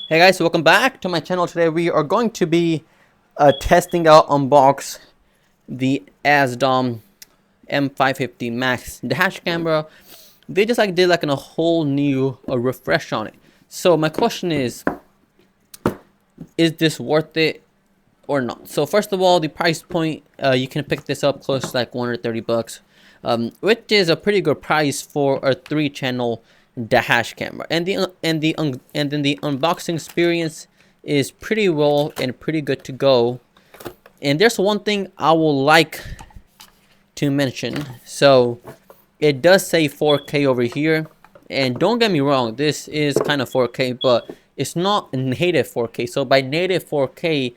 Hey guys, welcome back to my channel. Today we are going to be testing out, unbox the Asdom M550 Max dash camera. They just did a whole new refresh on it. So my question is this worth it or not? So first of all, the price point, you can pick this up close to like 130 bucks, which is a pretty good price for a 3-channel dash camera. And then the unboxing experience is pretty well and pretty good to go. And there's one thing I would like to mention. So it does say 4K over here, and don't get me wrong, this is kind of 4K, but it's not native 4K. So by native 4K,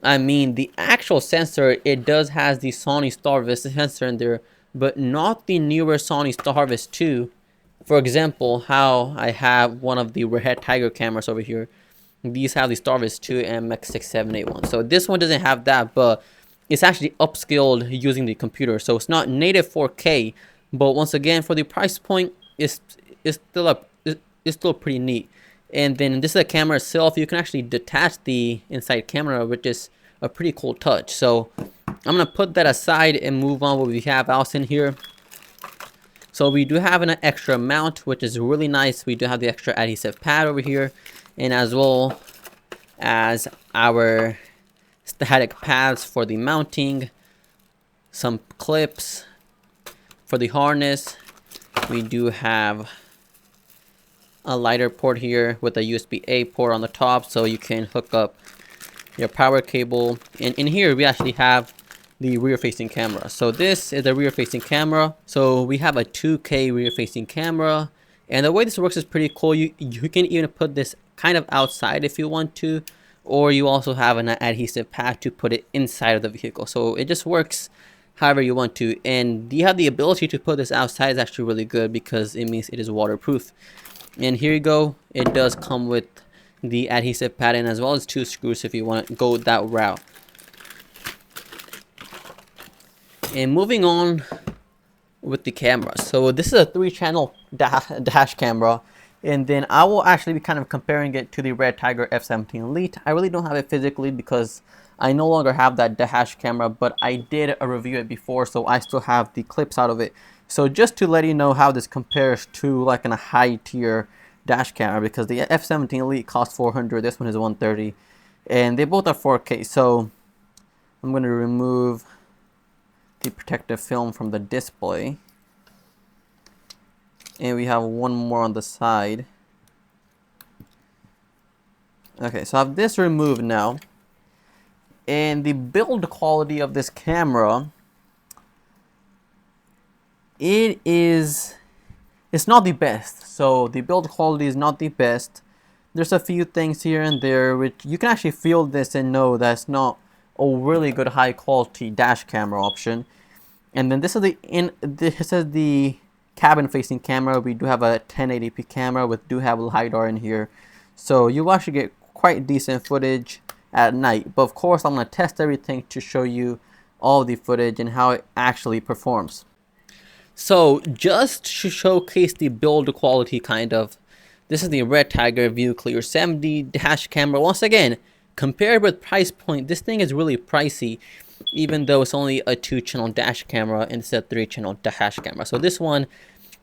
I mean the actual sensor, it does has the Sony Starvis sensor in there, but not the newer Sony Starvis 2. For example, how I have one of the Red Tiger cameras over here. These have the Starvis 2 and MX6781. So this one doesn't have that, but it's actually upscaled using the computer. So it's not native 4K, but once again, for the price point, it's still pretty neat. And then this is the camera itself. You can actually detach the inside camera, which is a pretty cool touch. So I'm gonna put that aside and move on what we have else in here. So we do have an extra mount, which is really nice. We do have the extra adhesive pad over here, and as well as our static pads for the mounting, some clips for the harness. We do have a lighter port here with a USB-A port on the top, so you can hook up your power cable. And in here we actually have the rear facing camera. So this is the rear facing camera. So we have a 2K rear facing camera, and the way this works is pretty cool. You can even put this kind of outside if you want to, or you also have an adhesive pad to put it inside of the vehicle. So it just works however you want to, and you have the ability to put this outside is actually really good because it means it is waterproof. And here you go, it does come with the adhesive pad and as well as 2 screws if you want to go that route. And moving on with the camera, so this is a 3-channel dash camera, and then I will actually be kind of comparing it to the Red Tiger F17 Elite. I really don't have it physically because I no longer have that dash camera, but I did review it before, so I still have the clips out of it. So just to let you know how this compares to like a high tier dash camera, because the F17 Elite costs 400, this one is 130, and they both are 4K. So I'm going to remove the protective film from the display, and we have one more on the side. Okay, so I have this removed now, and the build quality of this camera, it's not the best. So the build quality is not the best. There's a few things here and there which you can actually feel this and know that's not a really good high quality dash camera option. And then this is the cabin facing camera. We do have a 1080p camera with do have LiDAR in here, so you actually get quite decent footage at night. But of course I'm going to test everything to show you all the footage and how it actually performs. So just to showcase the build quality kind of, this is the Red Tiger View Clear 70 dash camera. Once again, compared with price point, this thing is really pricey, even though it's only a 2-channel dash camera instead of 3-channel dash camera. So this one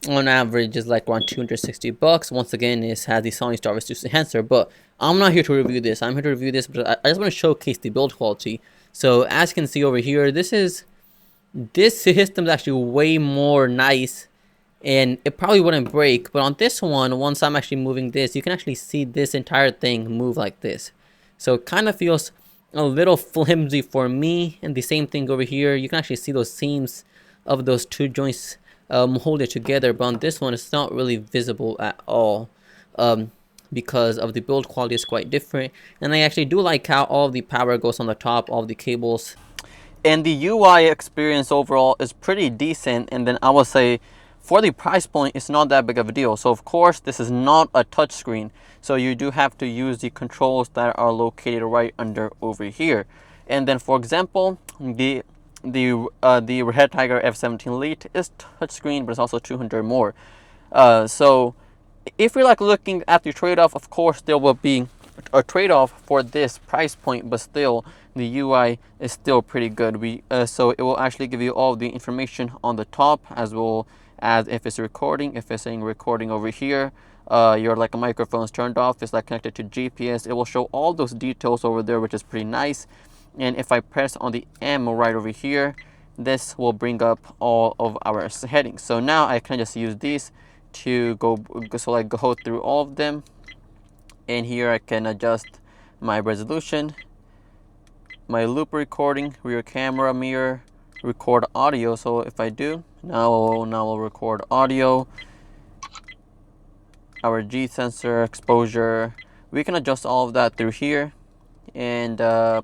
on average is like around 260 bucks. Once again, it has the Sony Starvis 2 sensor, but I'm not here to review this. I'm here to review this, but I just want to showcase the build quality. So as you can see over here, this system is actually way more nice, and it probably wouldn't break. But on this one, once I'm actually moving this, you can actually see this entire thing move like this. So it kind of feels a little flimsy for me. And the same thing over here, you can actually see those seams of those 2 joints hold it together. But on this one, it's not really visible at all, because of the build quality is quite different. And I actually do like how all the power goes on the top, all the cables. And the UI experience overall is pretty decent. And then I will say for the price point, it's not that big of a deal. So of course, this is not a touch screen, so you do have to use the controls that are located right under over here. And then for example, the Red Tiger F17 Elite is touchscreen, but it's also 200 more. So if you're like looking at the trade-off, of course there will be a trade-off for this price point, but still the UI is still pretty good. So it will actually give you all the information on the top, as well as if it's recording. If it's saying recording over here, your like a microphone's turned off, it's like connected to GPS. It will show all those details over there, which is pretty nice. And if I press on the M right over here, this will bring up all of our settings. So now I can just use these to go through all of them. And here I can adjust my resolution, my loop recording, rear camera, mirror, record audio. So if I do, now we'll record audio, our G sensor, exposure. We can adjust all of that through here, and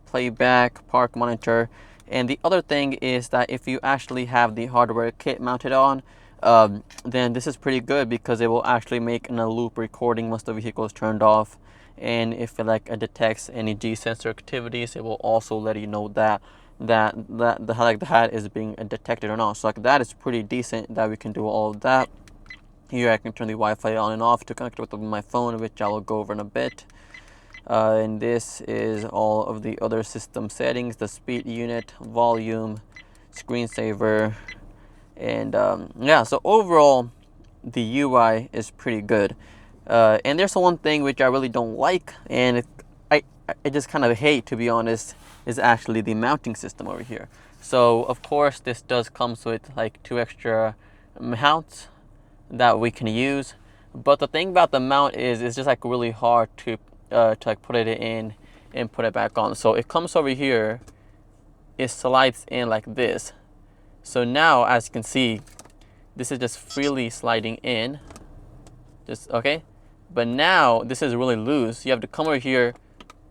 playback, park monitor. And the other thing is that if you actually have the hardware kit mounted on, then this is pretty good, because it will actually make a loop recording once the vehicle is turned off. And if it detects any G sensor activities, it will also let you know that the hat is being detected or not. So like that is pretty decent that we can do all of that. Here I can turn the Wi-Fi on and off to connect with my phone, which I will go over in a bit. And this is all of the other system settings: the speed unit, volume, screensaver, and yeah. So overall, the UI is pretty good. And there's one thing which I really don't like, and I just kind of hate, to be honest, is actually the mounting system over here. So of course this does comes with like 2 extra mounts that we can use, but the thing about the mount is it's just like really hard to like put it in and put it back on. So it comes over here, it slides in like this. So now, as you can see, this is just freely sliding in, just okay. But now this is really loose. You have to come over here,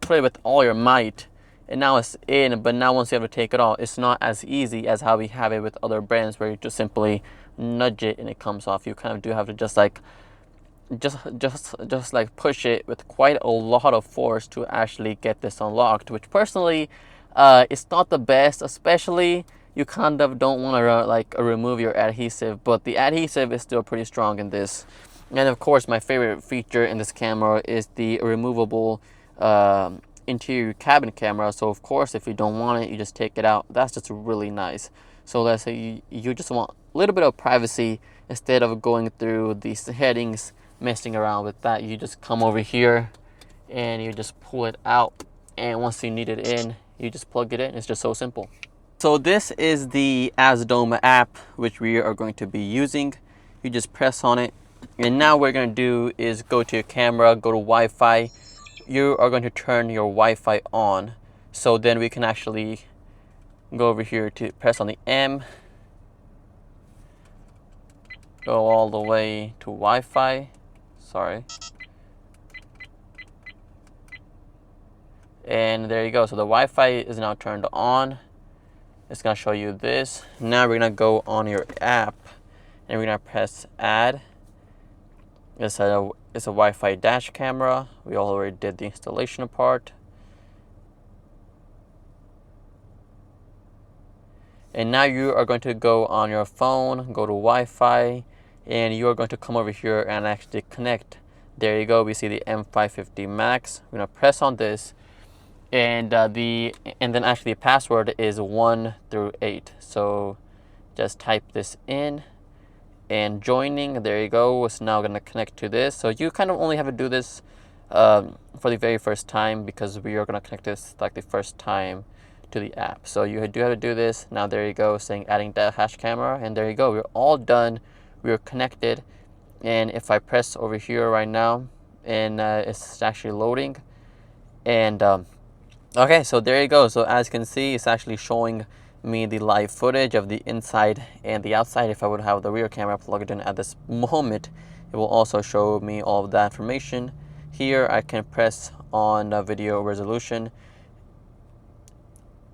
put it with all your might, and now it's in. But now once you have to take it off, it's not as easy as how we have it with other brands, where you just simply nudge it and it comes off. You kind of do have to just like push it with quite a lot of force to actually get this unlocked, which personally it's not the best. Especially you kind of don't want to remove your adhesive, but the adhesive is still pretty strong in this. And of course, my favorite feature in this camera is the removable interior cabin camera. So of course, if you don't want it, you just take it out. That's just really nice. So let's say you just want a little bit of privacy, instead of going through these settings, messing around with that. You just come over here and you just pull it out, and once you need it in, you just plug it in. It's just so simple. So this is the Azdome app which we are going to be using. You just press on it, and now what we're going to do is go to your camera, go to Wi-Fi. You are going to turn your Wi-Fi on, so then we can actually go over here to press on the M, go all the way to Wi-Fi. Sorry. And there you go. So the Wi-Fi is now turned on. It's gonna show you this. Now we're gonna go on your app, and we're gonna press add. It's a Wi-Fi dash camera. We already did the installation part. And now you are going to go on your phone, go to Wi-Fi, and you are going to come over here and actually connect. There you go. We see the M550 Max. We're gonna press on this, and then actually the password is 1 through 8. So just type this in, and joining. There you go. It's now gonna connect to this. So you kind of only have to do this for the very first time, because we are gonna connect this like the first time to the app. So you do have to do this. Now there you go, saying adding dash camera, and there you go. We're all done. We're connected. And if I press over here right now, and it's actually loading, and okay, so there you go. So as you can see, it's actually showing me the live footage of the inside and the outside. If I would have the rear camera plugged in at this moment, it will also show me all of that information. Here I can press on video resolution,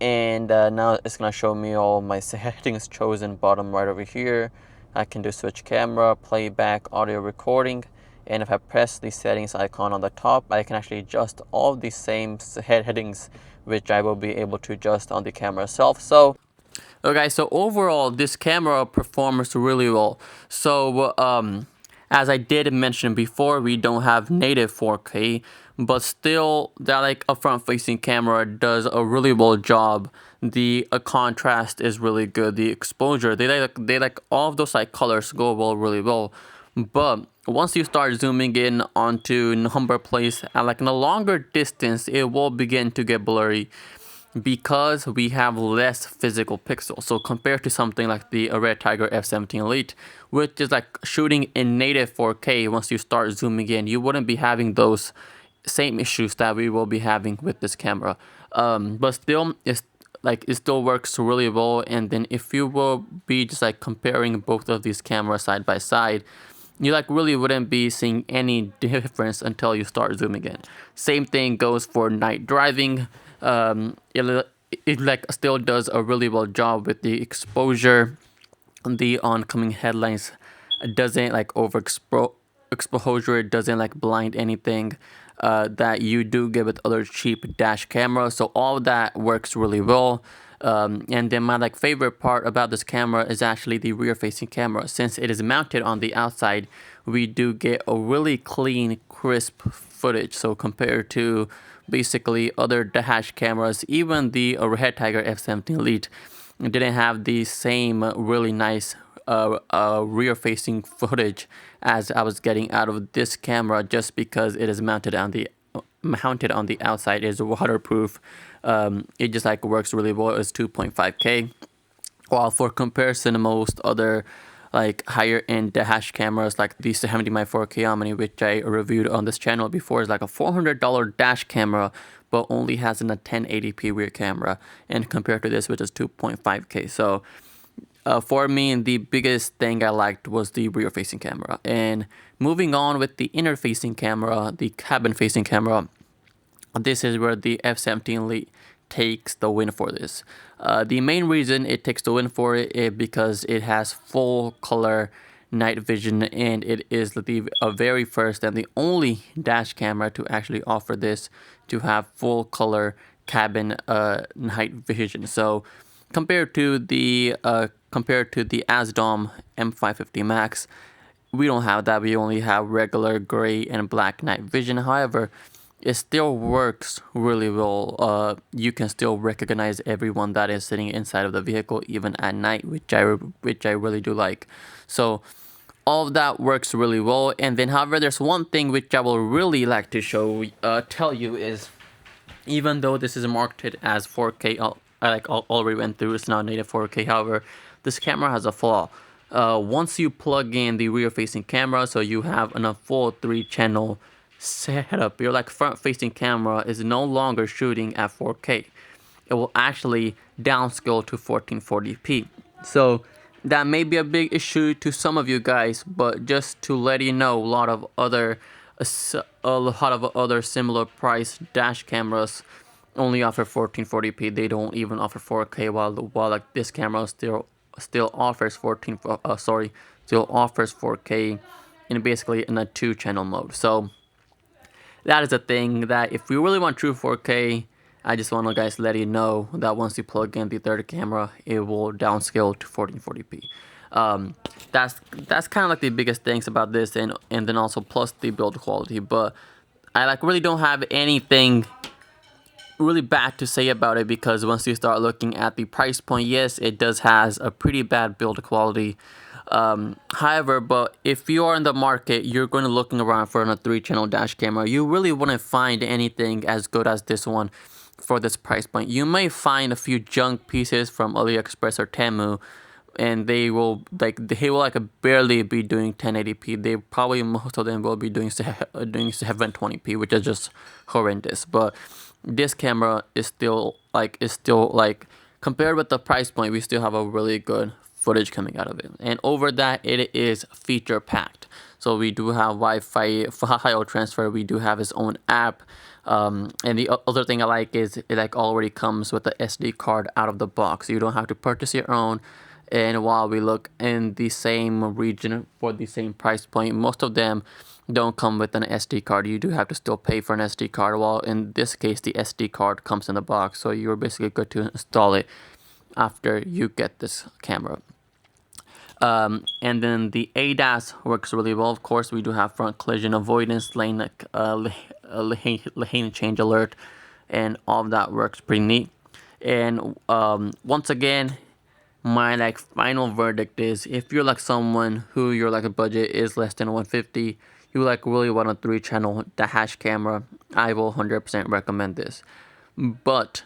and now it's gonna show me all my settings chosen bottom right over here. I can do switch camera, playback, audio recording, and if I press the settings icon on the top, I can actually adjust all of these same headings, which I will be able to adjust on the camera itself. So okay, so overall this camera performs really well. So As I did mention before, we don't have native 4K, but still that like a front facing camera does a really well job. The contrast is really good. The exposure, they like all of those like colors go well really well. But once you start zooming in onto number place at like in a longer distance, it will begin to get blurry because we have less physical pixels. So compared to something like the Red Tiger F17 Elite, which is like shooting in native 4K, once you start zooming in, you wouldn't be having those same issues that we will be having with this camera. But still, it still works really well. And then if you will be just like comparing both of these cameras side by side, you like really wouldn't be seeing any difference until you start zooming in. Same thing goes for night driving. It like still does a really well job with the exposure. The oncoming headlights doesn't like exposure. It doesn't like blind anything that you do get with other cheap dash cameras. So all of that works really well. And then my like favorite part about this camera is actually the rear facing camera. Since it is mounted on the outside, we do get a really clean, crisp footage. So compared to basically other dash cameras, even the Red Tiger F17 Elite didn't have the same really nice rear facing footage as I was getting out of this camera, just because it is mounted on the outside. It is waterproof. It just like works really well. It's 2.5K. While for comparison, most other like higher end dash cameras like the 70 by 4K Omni, which I reviewed on this channel before, is like a $400 dash camera, but only has a 1080p rear camera, and compared to this, which is 2.5K. So for me, the biggest thing I liked was the rear facing camera. And moving on with the inner facing camera, the cabin facing camera, this is where the F17 Elite takes the win for this. The main reason it takes the win for it is because it has full color night vision, and it is the very first and the only dash camera to actually offer this, to have full color cabin night vision. So compared to the Asdom M550 Max, we don't have that. We only have regular gray and black night vision. However, it still works really well. You can still recognize everyone that is sitting inside of the vehicle even at night, which I really do like. So all of that works really well. And then, however, there's one thing which I will really like to tell you is, even though this is marketed as 4K, I already went through, it's not native 4K. However, this camera has a flaw. Once you plug in the rear-facing camera, so you have a full 3-channel setup, your like front-facing camera is no longer shooting at 4K. It will actually downscale to 1440p. So that may be a big issue to some of you guys, but just to let you know, a lot of other similar price dash cameras only offer 1440p. They don't even offer 4K, while like this camera still offers 4K in basically in a 2-channel mode. So that is a thing that if you really want true 4K, I just want to guys let you know that once you plug in the third camera, it will downscale to 1440p. That's kind of like the biggest things about this, and then also plus the build quality. But I like really don't have anything really bad to say about it, because once you start looking at the price point, yes, it does has a pretty bad build quality. However, but if you are in the market, you're going to looking around for a 3-channel dash camera, you really wouldn't find anything as good as this one for this price point. You may find a few junk pieces from AliExpress or Temu, and they will barely be doing 1080p. They probably, most of them will be doing 720p, which is just horrendous. But this camera is still compared with the price point, we still have a really good footage coming out of it. And over that, it is feature packed. So we do have Wi-Fi file transfer. We do have its own app. And the other thing I like is it like already comes with the SD card out of the box. You don't have to purchase your own. And while we look in the same region for the same price point, most of them don't come with an SD card. You do have to still pay for an SD card. While in this case, the SD card comes in the box. So you're basically good to install it after you get this camera. And then the ADAS works really well. Of course, we do have front collision avoidance, lane change alert, and all of that works pretty neat. And once again, my like final verdict is, if you're like someone who your like a budget is less than 150, you like really want a 3-channel dash camera, I will 100% recommend this. But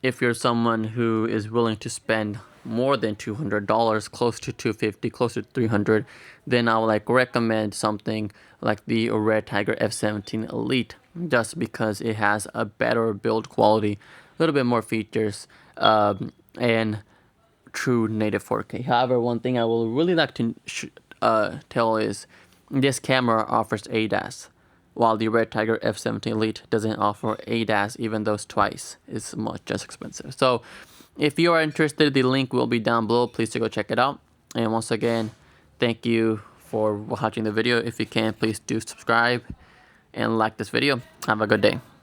if you're someone who is willing to spend more than $200, close to 250, close to 300, then I would like recommend something like the Red Tiger F17 Elite, just because it has a better build quality, a little bit more features, and true native 4K. However, one thing I will really like to tell is this camera offers ADAS, while the Red Tiger F17 Elite doesn't offer ADAS, even though it's twice as much as expensive. So if you are interested, the link will be down below. Please go check it out. And once again, thank you for watching the video. If you can, please do subscribe and like this video. Have a good day.